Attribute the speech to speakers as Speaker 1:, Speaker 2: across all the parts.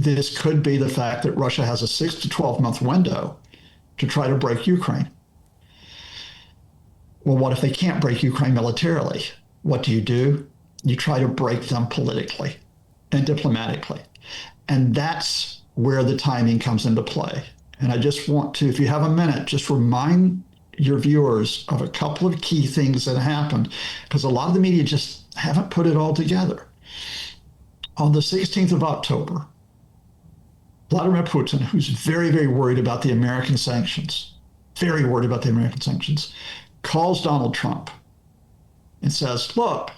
Speaker 1: this could be the fact that Russia has a 6 to 12-month window to try to break Ukraine. Well, what if they can't break Ukraine militarily? What do? You try to break them politically and diplomatically. And that's where the timing comes into play. And I just want to, if you have a minute, just remind your viewers of a couple of key things that happened, because a lot of the media just haven't put it all together. On the 16th of October, Vladimir Putin, who's very, very worried about the American sanctions, calls Donald Trump and says, look,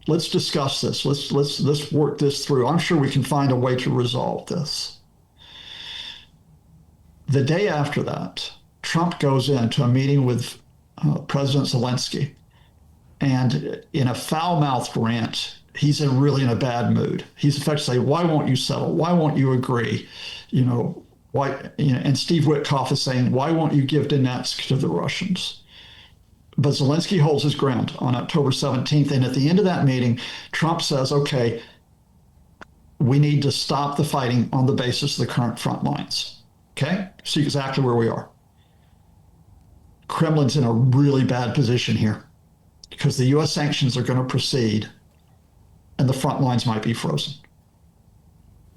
Speaker 1: let's discuss this. Let's work this through. I'm sure we can find a way to resolve this. The day after that, Trump goes into a meeting with President Zelensky, and in a foul-mouthed rant, he's really in a bad mood. He's effectively saying, why won't you settle? Why won't you agree? And Steve Witkoff is saying, why won't you give Donetsk to the Russians? But Zelensky holds his ground on October 17th. And at the end of that meeting, Trump says, okay, we need to stop the fighting on the basis of the current front lines. Okay? See exactly where we are. Kremlin's in a really bad position here because the U.S. sanctions are going to proceed and the front lines might be frozen.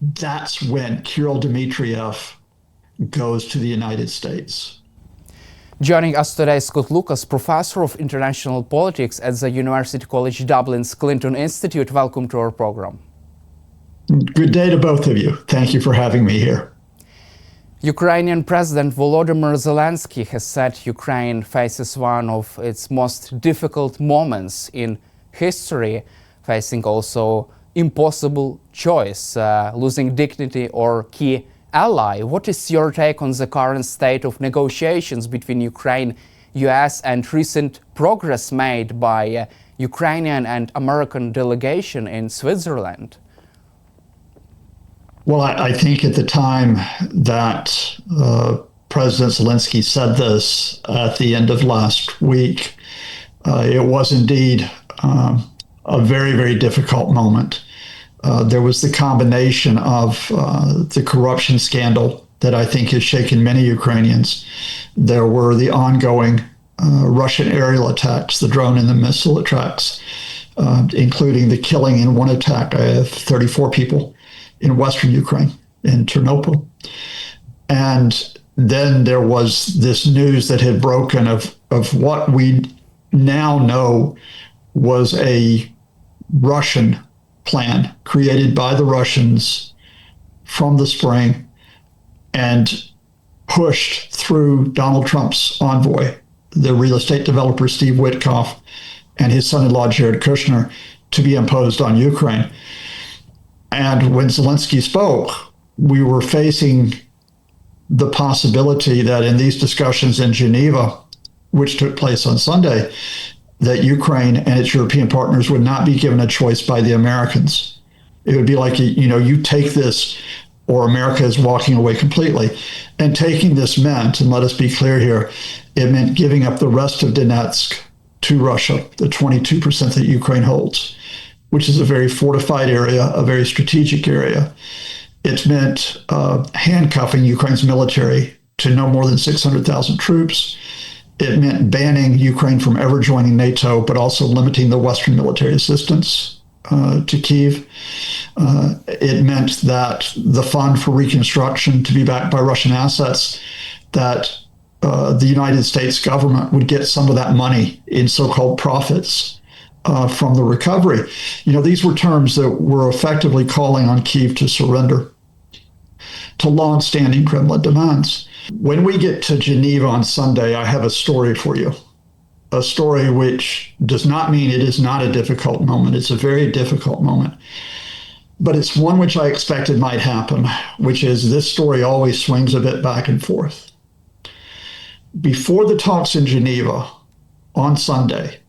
Speaker 1: That's when Kirill Dmitriev goes to the United States.
Speaker 2: Joining us today is Scott Lucas, Professor of International Politics at the University College Dublin's Clinton Institute. Welcome to our program.
Speaker 1: Good day to both of you. Thank you for having me here.
Speaker 2: Ukrainian President Volodymyr Zelensky has said Ukraine faces one of its most difficult moments in history, facing also impossible choice, losing dignity or key ally. What is your take on the current state of negotiations between Ukraine, U.S. and recent progress made by Ukrainian and American delegation in Switzerland?
Speaker 1: Well, I think at the time that President Zelensky said this at the end of last week, it was indeed a very, very difficult moment. There was the combination of the corruption scandal that I think has shaken many Ukrainians. There were the ongoing Russian aerial attacks, the drone and the missile attacks, including the killing in one attack of 34 people in Western Ukraine, in Ternopil. And then there was this news that had broken of what we now know was a Russian plan created by the Russians from the spring and pushed through Donald Trump's envoy, the real estate developer Steve Witkoff, and his son-in-law Jared Kushner, to be imposed on Ukraine. And when Zelensky spoke, we were facing the possibility that in these discussions in Geneva, which took place on Sunday, that Ukraine and its European partners would not be given a choice by the Americans. It would be like, you take this or America is walking away completely. And taking this meant, and let us be clear here, it meant giving up the rest of Donetsk to Russia, the 22% that Ukraine holds, which is a very fortified area, a very strategic area. It meant handcuffing Ukraine's military to no more than 600,000 troops. It meant banning Ukraine from ever joining NATO, but also limiting the Western military assistance to Kyiv. It meant that the fund for reconstruction to be backed by Russian assets, that the United States government would get some of that money in so-called profits from the recovery. These were terms that were effectively calling on Kyiv to surrender to long-standing Kremlin demands. When we get to Geneva on Sunday, I have a story for you. A story which does not mean it is not a difficult moment. It's a very difficult moment. But it's one which I expected might happen, which is this story always swings a bit back and forth. Before the talks in Geneva on Sunday,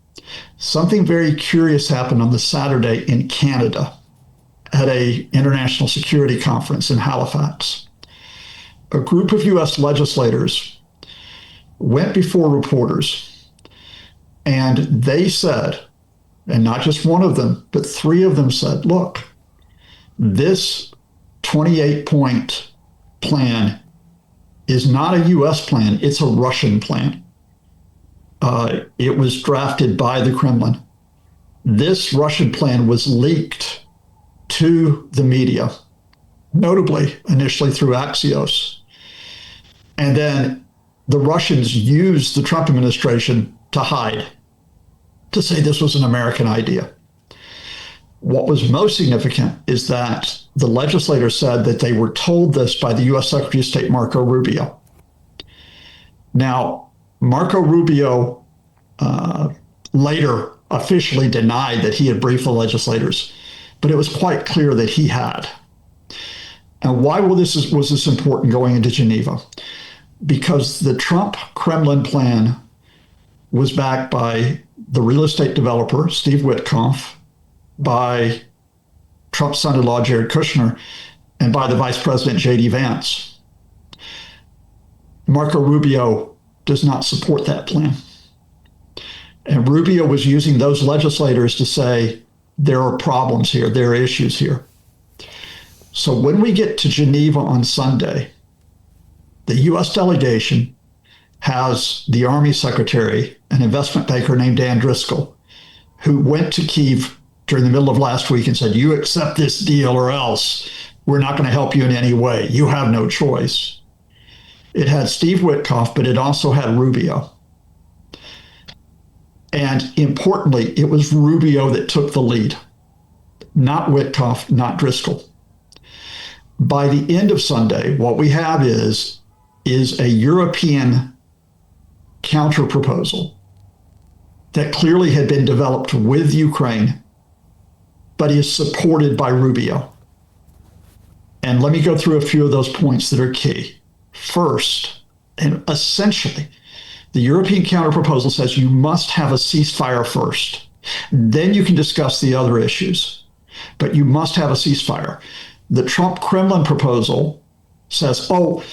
Speaker 1: something very curious happened on the Saturday in Canada at an international security conference in Halifax. A group of U.S. legislators went before reporters, and they said, and not just one of them, but three of them said, look, this 28-point plan is not a U.S. plan, it's a Russian plan. It was drafted by the Kremlin. This Russian plan was leaked to the media, notably initially through Axios. And then the Russians used the Trump administration to hide, to say this was an American idea. What was most significant is that the legislators said that they were told this by the U.S. Secretary of State Marco Rubio. Now, Marco Rubio later officially denied that he had briefed the legislators, but it was quite clear that he had. And why was this important going into Geneva? Because the Trump Kremlin plan was backed by the real estate developer, Steve Witkoff, by Trump's son-in-law, Jared Kushner, and by the Vice President, J.D. Vance. Marco Rubio does not support that plan. And Rubio was using those legislators to say, there are problems here, there are issues here. So when we get to Geneva on Sunday, the U.S. delegation has the Army Secretary, an investment banker named Dan Driscoll, who went to Kyiv during the middle of last week and said, you accept this deal or else we're not going to help you in any way. You have no choice. It had Steve Witkoff, but it also had Rubio. And importantly, it was Rubio that took the lead, not Witkoff, not Driscoll. By the end of Sunday, what we have is a European counterproposal that clearly had been developed with Ukraine, but is supported by Rubio. And let me go through a few of those points that are key. First, and essentially, the European counterproposal says you must have a ceasefire first. Then you can discuss the other issues, but you must have a ceasefire. The Trump Kremlin proposal says, oh,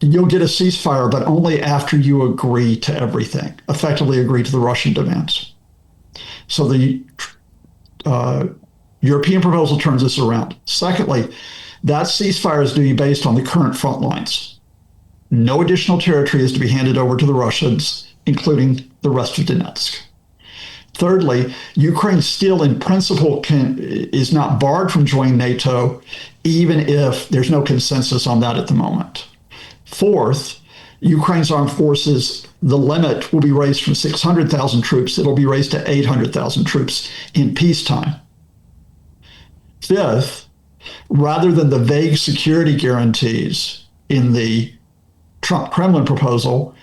Speaker 1: you'll get a ceasefire, but only after you agree to everything, effectively agree to the Russian demands. So the European proposal turns this around. Secondly, that ceasefire is to be based on the current front lines. No additional territory is to be handed over to the Russians, including the rest of Donetsk. Thirdly, Ukraine still in principle is not barred from joining NATO, even if there's no consensus on that at the moment. Fourth, Ukraine's armed forces, the limit will be raised from 600,000 troops. It'll be raised to 800,000 troops in peacetime. Fifth, rather than the vague security guarantees in the Trump Kremlin proposal,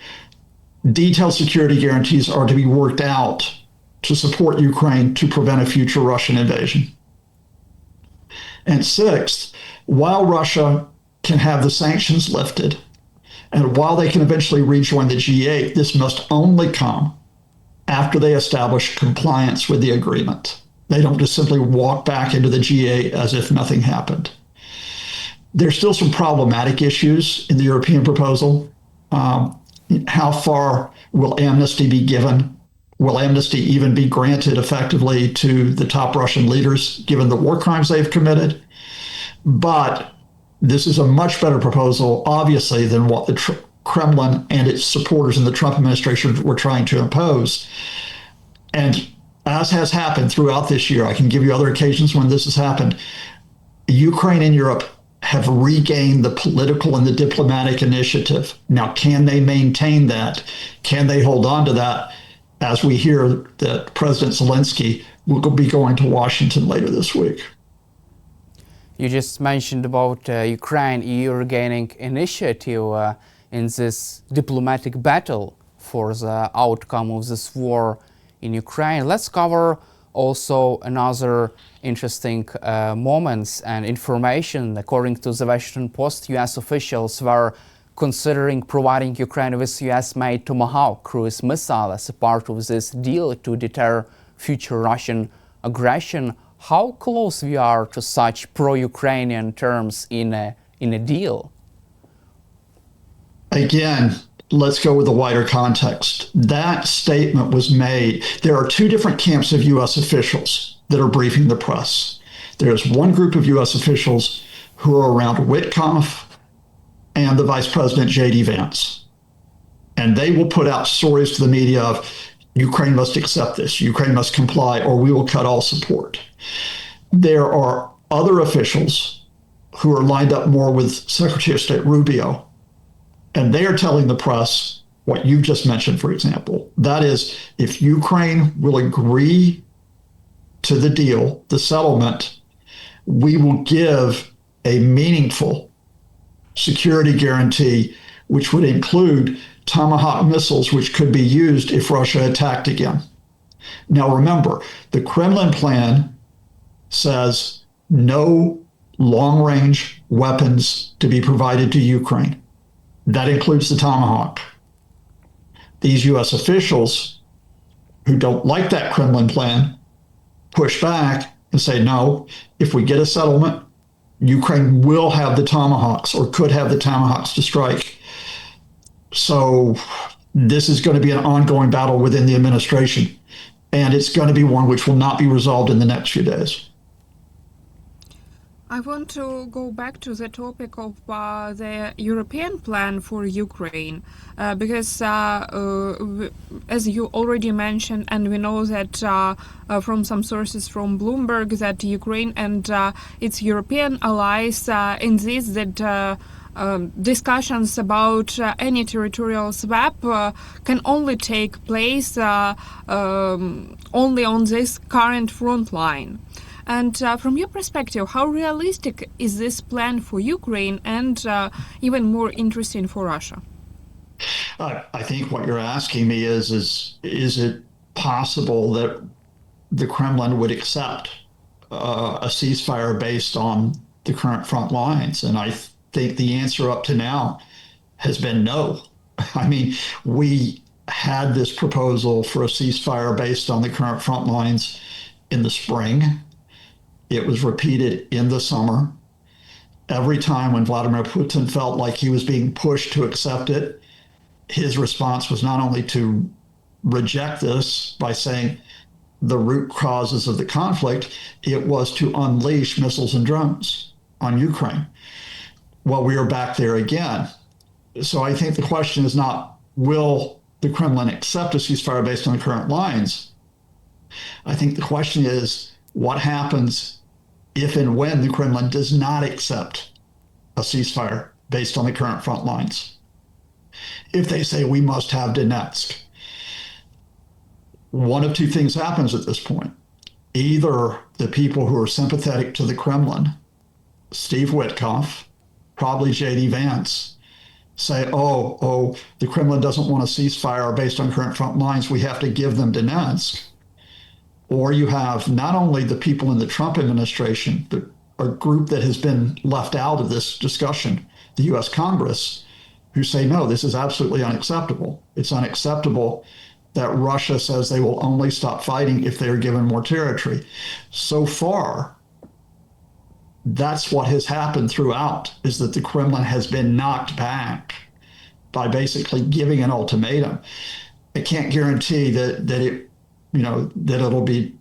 Speaker 1: detailed security guarantees are to be worked out to support Ukraine to prevent a future Russian invasion. And sixth, while Russia can have the sanctions lifted, and while they can eventually rejoin the G8, this must only come after they establish compliance with the agreement. They don't just simply walk back into the G8 as if nothing happened. There's still some problematic issues in the European proposal. How far will amnesty be given? Will amnesty even be granted effectively to the top Russian leaders, given the war crimes they've committed? But this is a much better proposal, obviously, than what the Kremlin and its supporters in the Trump administration were trying to impose. And as has happened throughout this year, I can give you other occasions when this has happened, Ukraine and Europe have regained the political and the diplomatic initiative. Now, can they maintain that? Can they hold on to that? As we hear that President Zelensky will be going to Washington later this week.
Speaker 2: You just mentioned about Ukraine, EU regaining initiative in this diplomatic battle for the outcome of this war in Ukraine. Let's cover also another interesting moments and information. According to the Washington Post, U.S. officials were considering providing Ukraine with U.S.-made Tomahawk cruise missile as a part of this deal to deter future Russian aggression. How close we are to such pro-Ukrainian terms in a deal?
Speaker 1: Again, let's go with the wider context. That statement was made. There are two different camps of U.S. officials that are briefing the press. There's one group of U.S. officials who are around Witkoff and the Vice President J.D. Vance. And they will put out stories to the media of Ukraine must accept this, Ukraine must comply, or we will cut all support. There are other officials who are lined up more with Secretary of State Rubio, and they are telling the press what you've just mentioned, for example. That is, if Ukraine will agree to the deal, the settlement, we will give a meaningful security guarantee, which would include Tomahawk missiles, which could be used if Russia attacked again. Now, remember, the Kremlin plan says no long-range weapons to be provided to Ukraine. That includes the Tomahawk. These U.S. officials who don't like that Kremlin plan push back and say, no, if we get a settlement, Ukraine will have the Tomahawks or could have the Tomahawks to strike. So this is going to be an ongoing battle within the administration, and it's going to be one which will not be resolved in the next few days.
Speaker 3: I want to go back to the topic of the European plan for Ukraine, because as you already mentioned, and we know that from some sources from Bloomberg, that Ukraine and its European allies insist that discussions about any territorial swap can only take place only on this current front line. And from your perspective, how realistic is this plan for Ukraine and even more interesting for Russia?
Speaker 1: I think what you're asking me is it possible that the Kremlin would accept a ceasefire based on the current front lines? And I think the answer up to now has been no. I mean, we had this proposal for a ceasefire based on the current front lines in the spring. It was repeated in the summer. Every time when Vladimir Putin felt like he was being pushed to accept it, his response was not only to reject this by saying the root causes of the conflict, it was to unleash missiles and drones on Ukraine. Well, we are back there again. So I think the question is not, will the Kremlin accept a ceasefire based on the current lines? I think the question is, what happens if and when the Kremlin does not accept a ceasefire based on the current front lines? If they say we must have Donetsk, one of two things happens at this point. Either the people who are sympathetic to the Kremlin, Steve Witkoff, probably J.D. Vance, say, the Kremlin doesn't want a ceasefire based on current front lines, we have to give them Donetsk. Or you have not only the people in the Trump administration, a group that has been left out of this discussion, the U.S. Congress, who say, no, this is absolutely unacceptable. It's unacceptable that Russia says they will only stop fighting if they are given more territory. So far, that's what has happened throughout, is that the Kremlin has been knocked back by basically giving an ultimatum. I can't guarantee that it'll be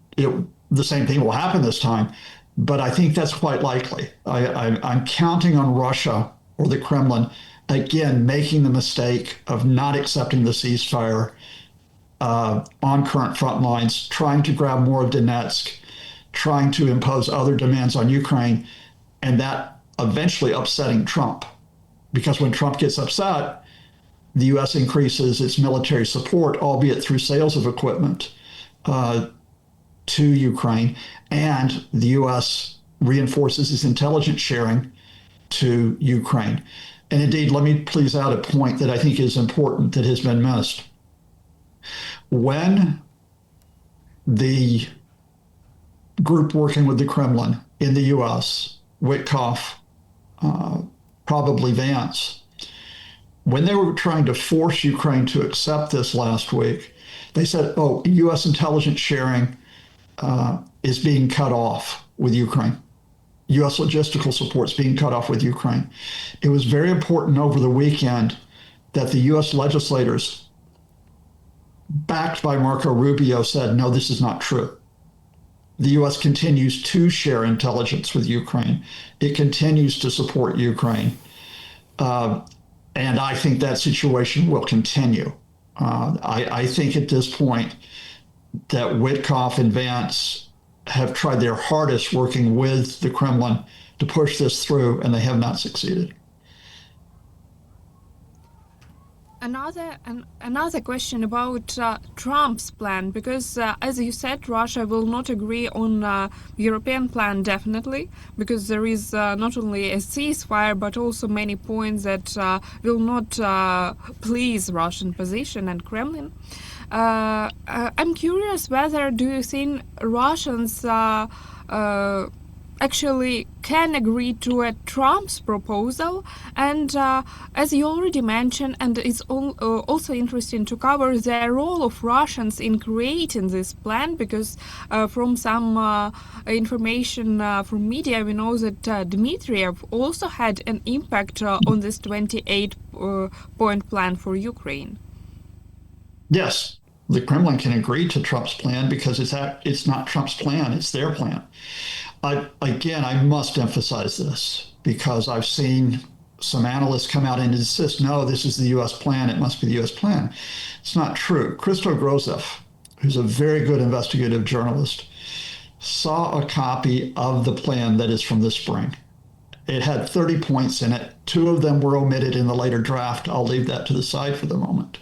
Speaker 1: the same thing will happen this time, but I think that's quite likely. I'm counting on Russia or the Kremlin again making the mistake of not accepting the ceasefire on current front lines, trying to grab more of Donetsk, trying to impose other demands on Ukraine, and that eventually upsetting Trump. Because when Trump gets upset, the U.S. increases its military support, albeit through sales of equipment to Ukraine, and the U.S. reinforces its intelligence sharing to Ukraine. And indeed, let me please add a point that I think is important that has been missed. When the group working with the Kremlin in the U.S., Witkoff, probably Vance, when they were trying to force Ukraine to accept this last week, they said, U.S. intelligence sharing is being cut off with Ukraine. U.S. logistical support is being cut off with Ukraine. It was very important over the weekend that the U.S. legislators, backed by Marco Rubio, said, no, this is not true. the U.S. continues to share intelligence with Ukraine. It continues to support Ukraine. And I think that situation will continue. I think at this point that Witkoff and Vance have tried their hardest working with the Kremlin to push this through, and they have not succeeded.
Speaker 3: Another question about Trump's plan, because as you said, Russia will not agree on European plan definitely, because there is not only a ceasefire but also many points that will not please Russian position and Kremlin. I'm curious whether do you think Russians actually can agree to a Trump's proposal, and as you already mentioned, and it's also interesting to cover the role of Russians in creating this plan, because from some information from media we know that Dmitriev also had an impact on this 28-point plan for Ukraine.
Speaker 1: Yes, the Kremlin can agree to Trump's plan because it's not Trump's plan, it's their plan. I must emphasize this because I've seen some analysts come out and insist, no, this is the U.S. plan, it must be the U.S. plan. It's not true. Christo Grozev, who's a very good investigative journalist, saw a copy of the plan that is from the spring. It had 30 points in it. 2 of them were omitted in the later draft. I'll leave that to the side for the moment.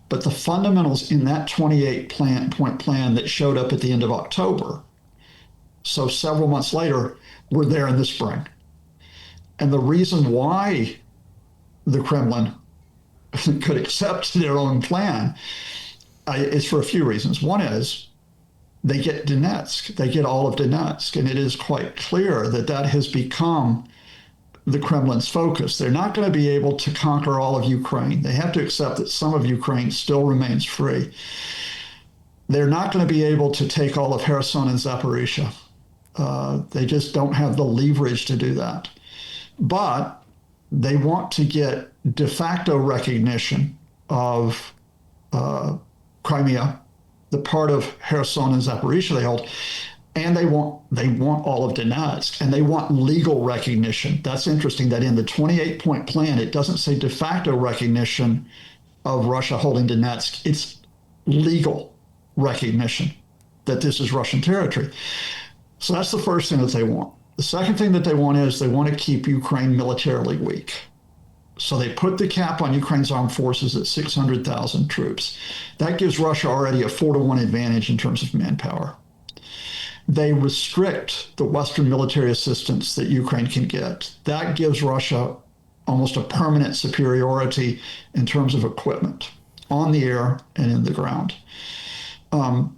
Speaker 1: But the fundamentals in that 28-point plan that showed up at the end of October, so several months later, were there in the spring. And the reason why the Kremlin could accept their own plan is for a few reasons. One is they get Donetsk, they get all of Donetsk, and it is quite clear that that has become the Kremlin's focus. They're not going to be able to conquer all of Ukraine. They have to accept that some of Ukraine still remains free. They're not going to be able to take all of Kherson and Zaporizhia. They just don't have the leverage to do that. But they want to get de facto recognition of Crimea, the part of Kherson and Zaporizhia they hold, and they want all of Donetsk, and they want legal recognition. That's interesting that in the 28-point plan, it doesn't say de facto recognition of Russia holding Donetsk. It's legal recognition that this is Russian territory. So that's the first thing that they want. The second thing that they want is they want to keep Ukraine militarily weak. So they put the cap on Ukraine's armed forces at 600,000 troops. That gives Russia already a 4-to-1 advantage in terms of manpower. They restrict the Western military assistance that Ukraine can get. That gives Russia almost a permanent superiority in terms of equipment on the air and in the ground. And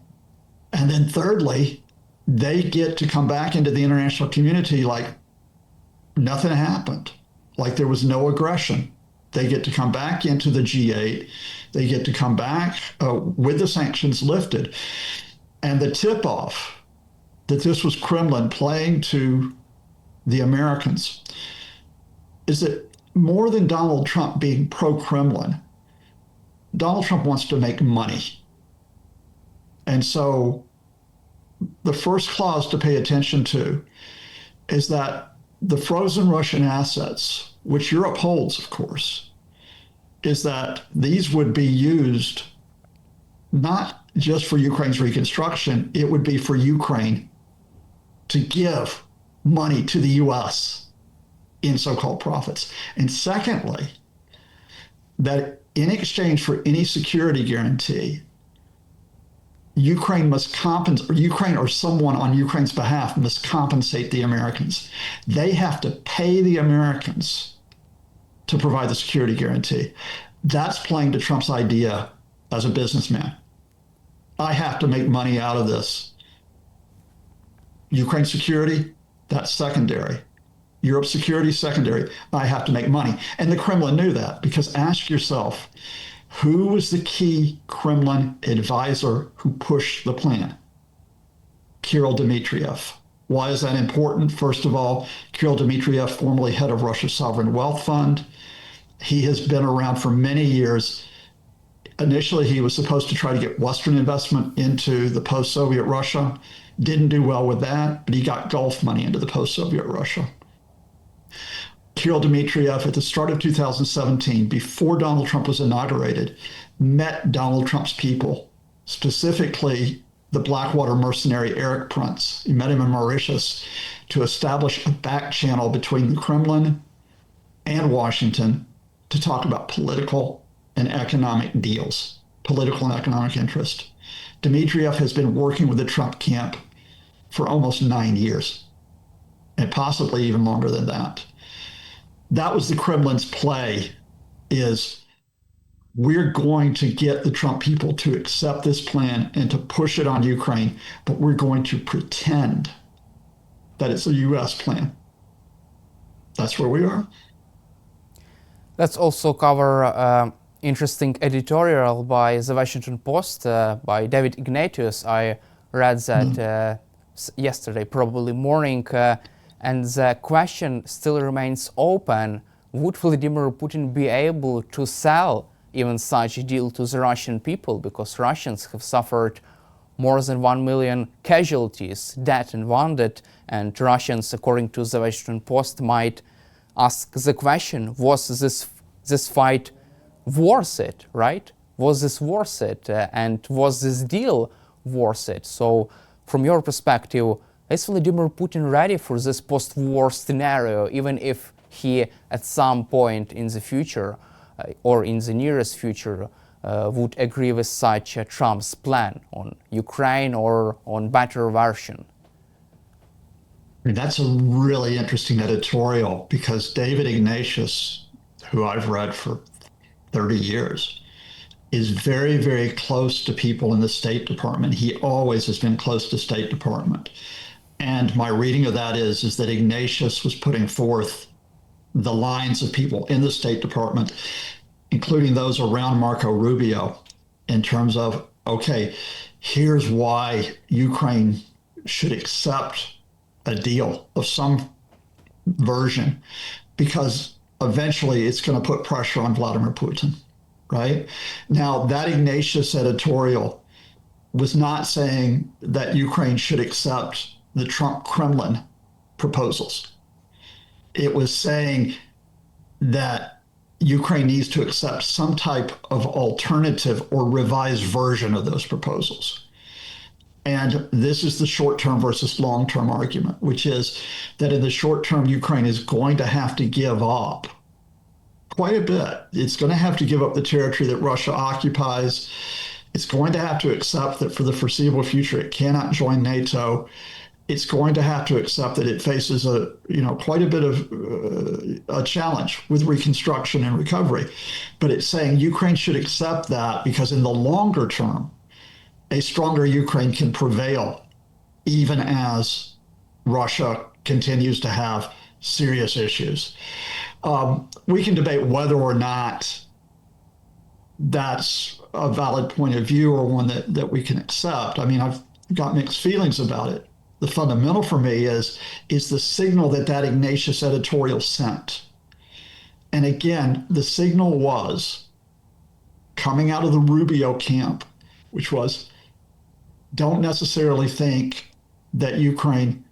Speaker 1: then thirdly, they get to come back into the international community like nothing happened, like there was no aggression. They get to come back into the G8. They get to come back with the sanctions lifted. And the tip-off that this was Kremlin playing to the Americans is that more than Donald Trump being pro-Kremlin, Donald Trump wants to make money. And so the first clause to pay attention to is that the frozen Russian assets, which Europe holds, of course, is that these would be used not just for Ukraine's reconstruction, it would be for Ukraine to give money to the U.S. in so-called profits. And secondly, that in exchange for any security guarantee, Ukraine must compensate, or Ukraine or someone on Ukraine's behalf must compensate the Americans. They have to pay the Americans to provide the security guarantee. That's playing to Trump's idea as a businessman. I have to make money out of this. Ukraine security, that's secondary. Europe's security, secondary. I have to make money. And the Kremlin knew that, because ask yourself, who was the key Kremlin advisor who pushed the plan? Kirill Dmitriev. Why is that important? First of all, Kirill Dmitriev, formerly head of Russia's Sovereign Wealth Fund. He has been around for many years. Initially, he was supposed to try to get Western investment into the post-Soviet Russia. Didn't do well with that, but he got Gulf money into the post-Soviet Russia. Kirill Dmitriev, at the start of 2017, before Donald Trump was inaugurated, met Donald Trump's people, specifically the Blackwater mercenary Eric Prince. He met him in Mauritius to establish a back channel between the Kremlin and Washington to talk about political and economic deals, political and economic interest. Dmitriev has been working with the Trump camp for almost 9 years, and possibly even longer than that. That was the Kremlin's play, is we're going to get the Trump people to accept this plan and to push it on Ukraine, but we're going to pretend that it's a U.S. plan. That's where we are.
Speaker 2: Let's also cover interesting editorial by the Washington Post by David Ignatius. I read that yesterday, probably morning, and the question still remains open. Would Vladimir Putin be able to sell even such a deal to the Russian people? Because Russians have suffered more than 1 million casualties, dead and wounded, and Russians, according to the Washington Post, might ask the question, was this fight worth it, right? Was this worth it? And was this deal worth it? So from your perspective, is Vladimir Putin ready for this post-war scenario, even if he at some point in the future or in the nearest future would agree with such Trump's plan on Ukraine or on better version?
Speaker 1: I mean, that's a really interesting editorial, because David Ignatius, who I've read for 30 years, is very, very close to people in the State Department. He always has been close to State Department. And my reading of that is that Ignatius was putting forth the lines of people in the State Department, including those around Marco Rubio, in terms of, okay, here's why Ukraine should accept a deal of some version, because eventually it's going to put pressure on Vladimir Putin, right? Now, that Ignatius editorial was not saying that Ukraine should accept the Trump Kremlin proposals. It was saying that Ukraine needs to accept some type of alternative or revised version of those proposals. And this is the short-term versus long-term argument, which is that in the short term, Ukraine is going to have to give up quite a bit. It's going to have to give up the territory that Russia occupies. It's going to have to accept that for the foreseeable future, it cannot join NATO. It's going to have to accept that it faces quite a bit of a challenge with reconstruction and recovery. But it's saying Ukraine should accept that, because in the longer term, a stronger Ukraine can prevail, even as Russia continues to have serious issues. We can debate whether or not that's a valid point of view or one that we can accept. I mean, I've got mixed feelings about it. The fundamental for me is the signal that Ignatius editorial sent. And again, the signal was coming out of the Rubio camp, which was, don't necessarily think that Ukraine,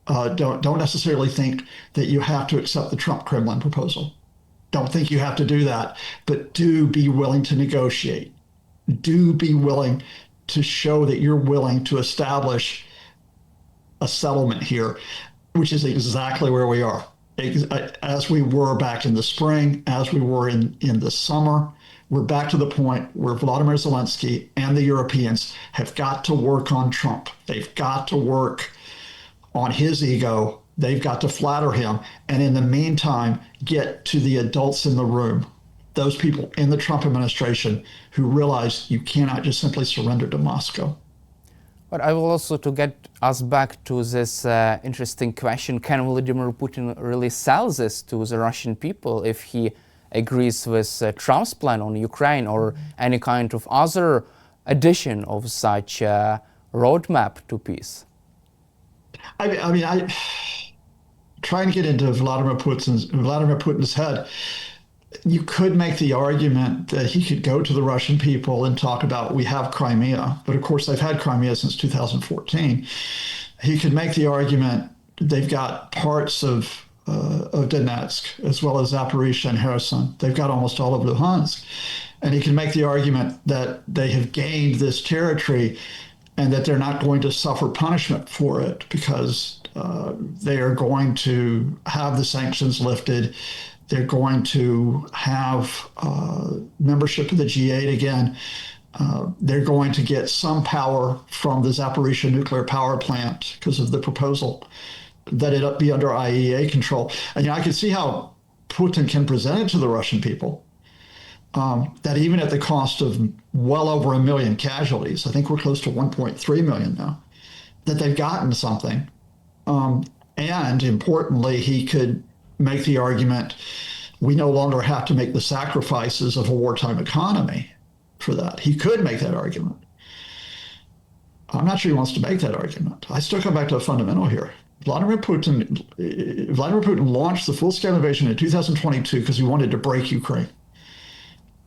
Speaker 1: don't necessarily think that you have to accept the Trump Kremlin proposal. Don't think you have to do that, but do be willing to negotiate. Do be willing to show that you're willing to establish a settlement here, which is exactly where we are. As we were back in the spring, as we were in the summer, we're back to the point where Vladimir Zelensky and the Europeans have got to work on Trump. They've got to work on his ego. They've got to flatter him. And in the meantime, get to the adults in the room, those people in the Trump administration who realize you cannot just simply surrender to Moscow.
Speaker 2: But I will also, to get us back to this interesting question, can Vladimir Putin really sell this to the Russian people if he agrees with Trump's plan on Ukraine or any kind of other addition of such roadmap to peace?
Speaker 1: I trying to get into Vladimir Putin's head. You could make the argument that he could go to the Russian people and talk about, we have Crimea, but of course they've had Crimea since 2014. He could make the argument they've got parts of Donetsk, as well as Zaporizhia and Kherson. They've got almost all of Luhansk. And he can make the argument that they have gained this territory and that they're not going to suffer punishment for it because they are going to have the sanctions lifted. They're going to have membership of the G8 again. They're going to get some power from the Zaporizhia nuclear power plant because of the proposal that it be under IAEA control. And I can see how Putin can present it to the Russian people, that even at the cost of well over 1 million casualties, I think we're close to 1.3 million now, that they've gotten something. And importantly, he could make the argument, we no longer have to make the sacrifices of a wartime economy for that. He could make that argument. I'm not sure he wants to make that argument. I still come back to a fundamental here. Vladimir Putin launched the full-scale invasion in 2022 because he wanted to break Ukraine.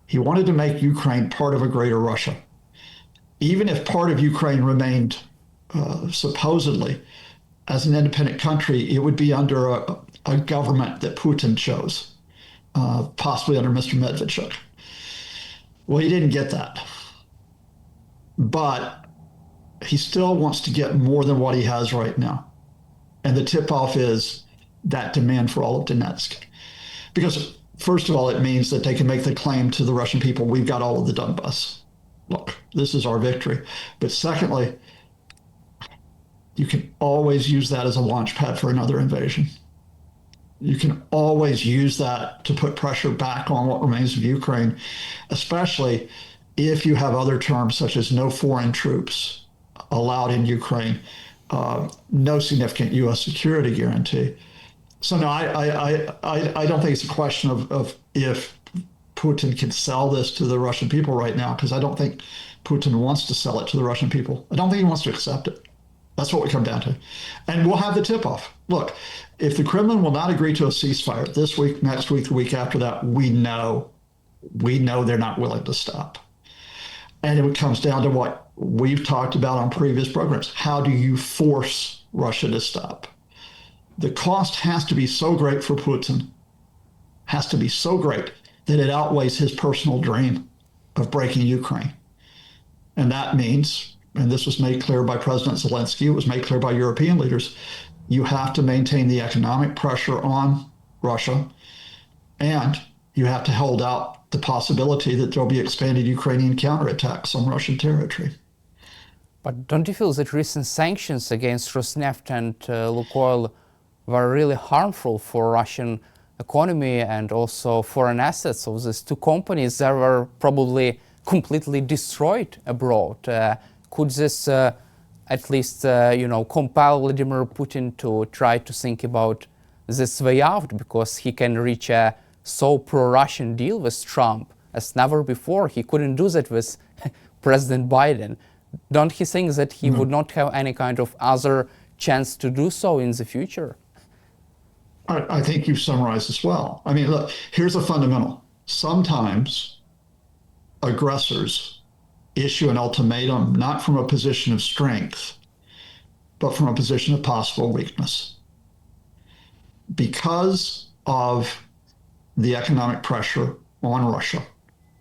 Speaker 1: He wanted to make Ukraine part of a greater Russia. Even if part of Ukraine remained supposedly as an independent country, it would be under a government that Putin chose, possibly under Mr. Medvedchuk. Well, he didn't get that. But he still wants to get more than what he has right now. And the tip-off is that demand for all of Donetsk. Because, first of all, it means that they can make the claim to the Russian people, we've got all of the Donbass. Look, this is our victory. But secondly, you can always use that as a launch pad for another invasion. You can always use that to put pressure back on what remains of Ukraine, especially if you have other terms such as no foreign troops allowed in Ukraine, no significant U.S. security guarantee. So no, I don't think it's a question of if Putin can sell this to the Russian people right now, because I don't think Putin wants to sell it to the Russian people. I don't think he wants to accept it. That's what we come down to. And we'll have the tip-off. Look, if the Kremlin will not agree to a ceasefire this week, next week, the week after that, we know they're not willing to stop. And it comes down to what we've talked about on previous programs. How do you force Russia to stop? The cost has to be so great for Putin, has to be so great that it outweighs his personal dream of breaking Ukraine. And that means, and this was made clear by President Zelensky, it was made clear by European leaders, you have to maintain the economic pressure on Russia, and you have to hold out the possibility that there'll be expanded Ukrainian counterattacks on Russian territory.
Speaker 2: But don't you feel that recent sanctions against Rosneft and Lukoil were really harmful for Russian economy and also foreign assets of these two companies that were probably completely destroyed abroad? Could this at least compel Vladimir Putin to try to think about this way out, because he can reach a so pro-Russian deal with Trump as never before? He couldn't do that with President Biden. Don't you think that he would not have any kind of other chance to do so in the future?
Speaker 1: I think you've summarized this well. I mean, look, here's a fundamental. Sometimes aggressors issue an ultimatum not from a position of strength, but from a position of possible weakness. Because of the economic pressure on Russia,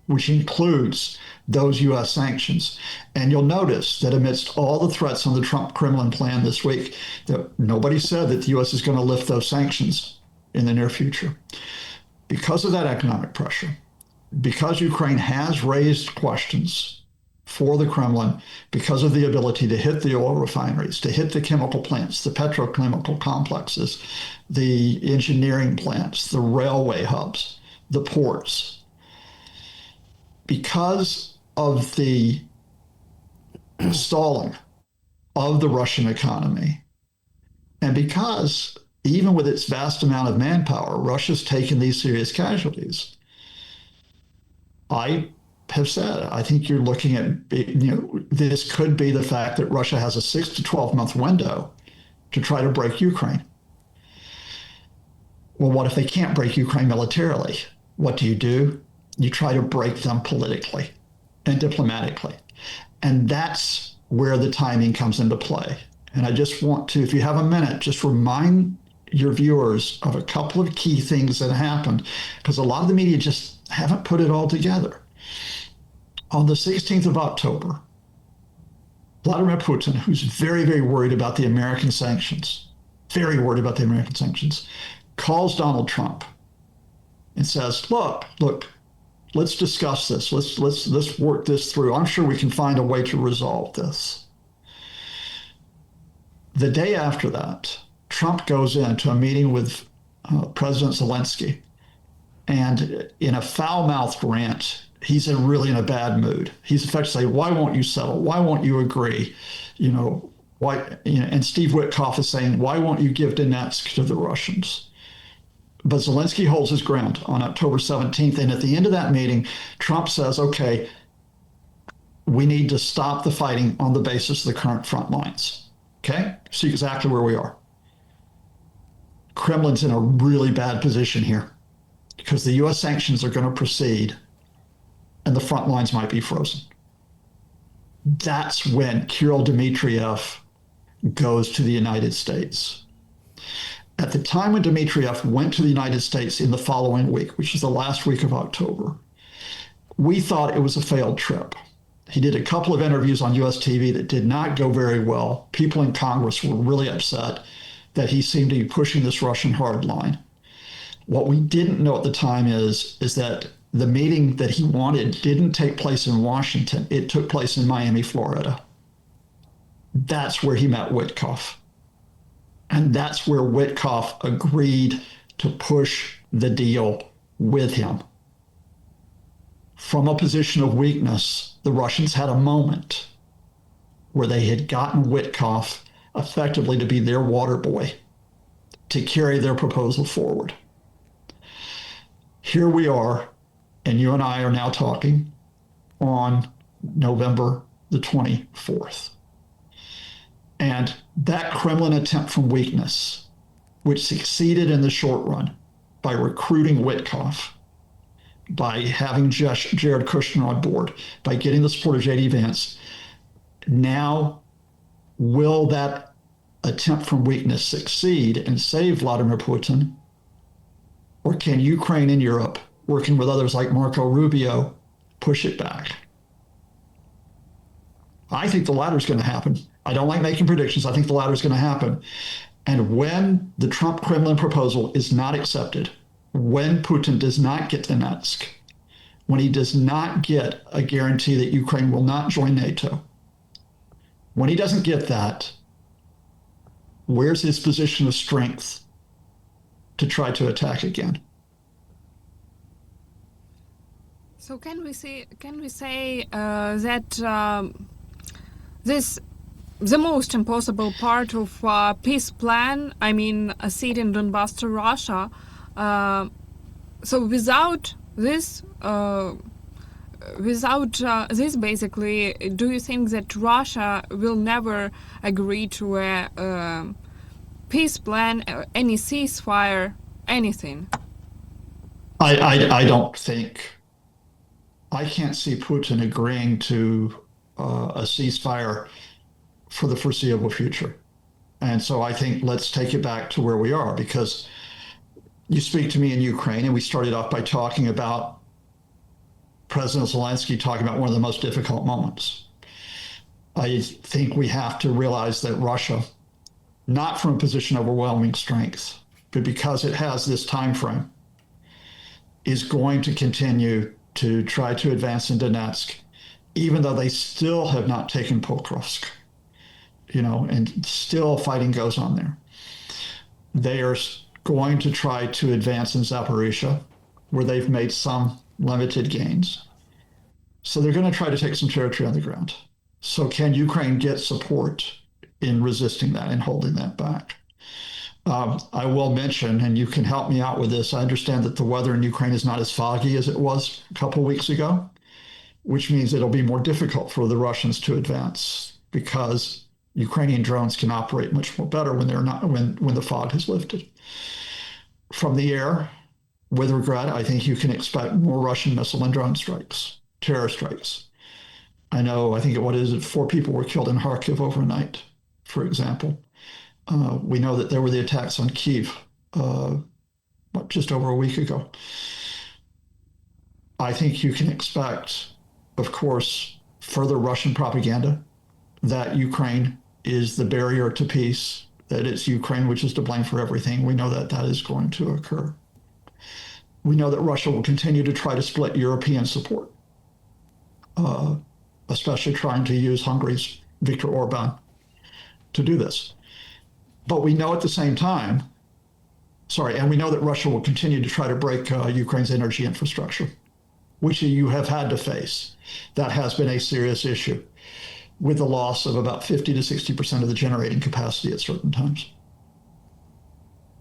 Speaker 1: which includes those U.S. sanctions. And you'll notice that amidst all the threats on the Trump Kremlin plan this week, that nobody said that the U.S. is going to lift those sanctions in the near future. Because of that economic pressure, because Ukraine has raised questions for the Kremlin, because of the ability to hit the oil refineries, to hit the chemical plants, the petrochemical complexes, the engineering plants, the railway hubs, the ports, because of the stalling of the Russian economy, and because even with its vast amount of manpower, Russia's taken these serious casualties. I have said, I think you're looking at, this could be the fact that Russia has a 6 to 12 month window to try to break Ukraine. Well, what if they can't break Ukraine militarily? what do? You try to break them politically and diplomatically. And that's where the timing comes into play. And I just want to, if you have a minute, just remind your viewers of a couple of key things that happened, because a lot of the media just haven't put it all together. On the 16th of October, Vladimir Putin, who's very, very worried about the American sanctions, calls Donald Trump and says, look, let's discuss this. Let's work this through. I'm sure we can find a way to resolve this. The day after that, Trump goes into a meeting with President Zelensky, and in a foul-mouthed rant, he's really in a bad mood. He's effectively saying, why won't you settle? Why won't you agree? And Steve Witkoff is saying, why won't you give Donetsk to the Russians? But Zelensky holds his ground on October 17th. And at the end of that meeting, Trump says, okay, we need to stop the fighting on the basis of the current front lines. Okay? See exactly where we are. Kremlin's in a really bad position here because the U.S. sanctions are going to proceed and the front lines might be frozen. That's when Kirill Dmitriev goes to the United States. At the time when Dmitriev went to the United States in the following week, which is the last week of October, we thought it was a failed trip. He did a couple of interviews on U.S. TV that did not go very well. People in Congress were really upset that he seemed to be pushing this Russian hard line. What we didn't know at the time is that the meeting that he wanted didn't take place in Washington. It took place in Miami, Florida. That's where he met Witkoff. And that's where Witkoff agreed to push the deal with him. From a position of weakness, the Russians had a moment where they had gotten Witkoff effectively to be their water boy, to carry their proposal forward. Here we are, and you and I are now talking on November the 24th. And that Kremlin attempt from weakness, which succeeded in the short run by recruiting Witkoff, by having Jared Kushner on board, by getting the support of J.D. Vance, now will that attempt from weakness succeed and save Vladimir Putin? Or can Ukraine and Europe, working with others like Marco Rubio, push it back? I think the latter is going to happen. I don't like making predictions. I think the latter is going to happen. And when the Trump-Kremlin proposal is not accepted, when Putin does not get Donetsk, when he does not get a guarantee that Ukraine will not join NATO, when he doesn't get that, where's his position of strength to try to attack again?
Speaker 3: So can we say that this the most impossible part of peace plan? I mean, ceding Donbass to Russia. So without this, basically, do you think that Russia will never agree to a peace plan, any ceasefire, anything?
Speaker 1: I don't think. I can't see Putin agreeing to a ceasefire for the foreseeable future. And so I think let's take it back to where we are, because you speak to me in Ukraine, and we started off by talking about President Zelensky talking about one of the most difficult moments. I think we have to realize that Russia, not from a position of overwhelming strength, but because it has this time frame, is going to continue to try to advance in Donetsk, even though they still have not taken Pokrovsk, and still fighting goes on there. They are going to try to advance in Zaporizhia, where they've made some limited gains. So they're going to try to take some territory on the ground. So can Ukraine get support in resisting that and holding that back? I will mention, and you can help me out with this, I understand that the weather in Ukraine is not as foggy as it was a couple of weeks ago, which means it'll be more difficult for the Russians to advance because Ukrainian drones can operate much more better when the fog has lifted. From the air, with regret, I think you can expect more Russian missile and drone strikes, terror strikes. I think 4 people were killed in Kharkiv overnight, for example. We know that there were the attacks on Kyiv just over a week ago. I think you can expect, of course, further Russian propaganda that Ukraine is the barrier to peace, that it's Ukraine which is to blame for everything. We know that that is going to occur. We know that Russia will continue to try to split European support, especially trying to use Hungary's Viktor Orban to do this. But we know at the same time, and we know that Russia will continue to try to break Ukraine's energy infrastructure, which you have had to face. That has been a serious issue, with the loss of about 50 to 60% of the generating capacity at certain times.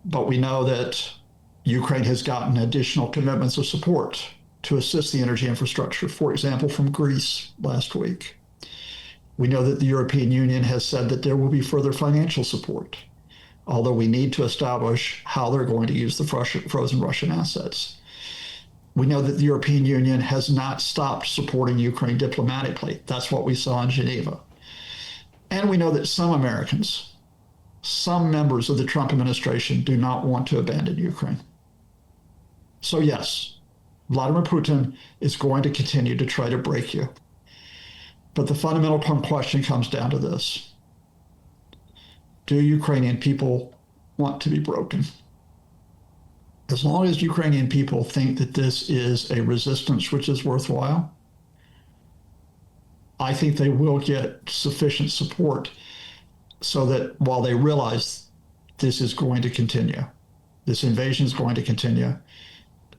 Speaker 1: But we know that Ukraine has gotten additional commitments of support to assist the energy infrastructure, for example, from Greece last week. We know that the European Union has said that there will be further financial support, although we need to establish how they're going to use the frozen Russian assets. We know that the European Union has not stopped supporting Ukraine diplomatically. That's what we saw in Geneva. And we know that some Americans, some members of the Trump administration, do not want to abandon Ukraine. So yes, Vladimir Putin is going to continue to try to break you. But the fundamental question comes down to this. Do Ukrainian people want to be broken? As long as Ukrainian people think that this is a resistance which is worthwhile, I think they will get sufficient support so that while they realize this is going to continue, this invasion is going to continue,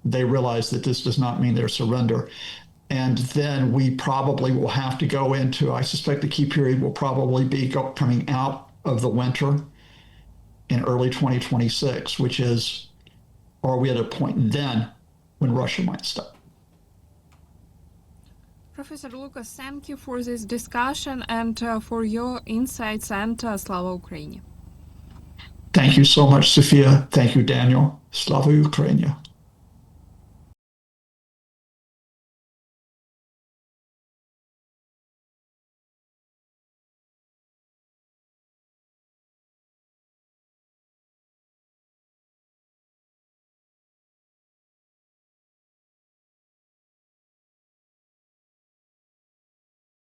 Speaker 1: they realize that this does not mean their surrender. And then we probably will have to go into, I suspect the key period will probably be coming out of the winter in early 2026, which is, are we at a point then when Russia might stop?
Speaker 3: Professor Lucas, thank you for this discussion and for your insights, and Slava Ukraini.
Speaker 1: Thank you so much, Sofia. Thank you, Daniel. Slava Ukraini.